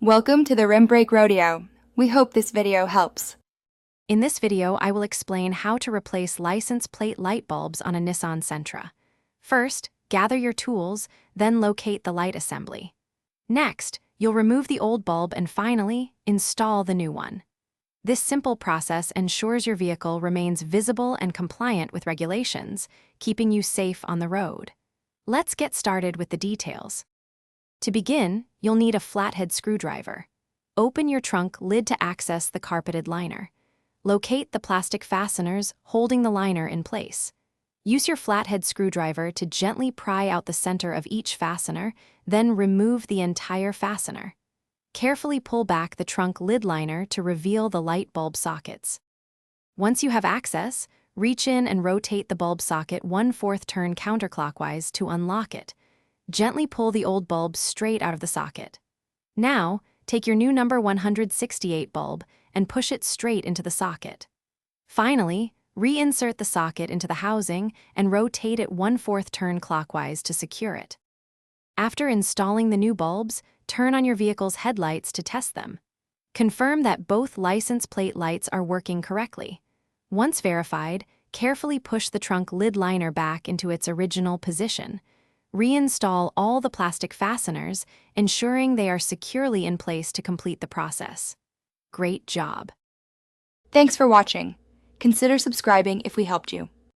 Welcome to the Rim Brake Rodeo. We hope this video helps. In this video, I will explain how to replace license plate light bulbs on a Nissan Sentra. First, gather your tools, then locate the light assembly. Next, you'll remove the old bulb and finally, install the new one. This simple process ensures your vehicle remains visible and compliant with regulations, keeping you safe on the road. Let's get started with the details. To begin, you'll need a flathead screwdriver. Open your trunk lid to access the carpeted liner. Locate the plastic fasteners holding the liner in place. Use your flathead screwdriver to gently pry out the center of each fastener, then remove the entire fastener. Carefully pull back the trunk lid liner to reveal the light bulb sockets. Once you have access, reach in and rotate the bulb socket 1/4 turn counterclockwise to unlock it. Gently pull the old bulb straight out of the socket. Now, take your new number 168 bulb and push it straight into the socket. Finally, reinsert the socket into the housing and rotate it 1/4 turn clockwise to secure it. After installing the new bulbs, turn on your vehicle's headlights to test them. Confirm that both license plate lights are working correctly. Once verified, carefully push the trunk lid liner back into its original position. Reinstall all the plastic fasteners, ensuring they are securely in place to complete the process. Great job! Thanks for watching. Consider subscribing if we helped you.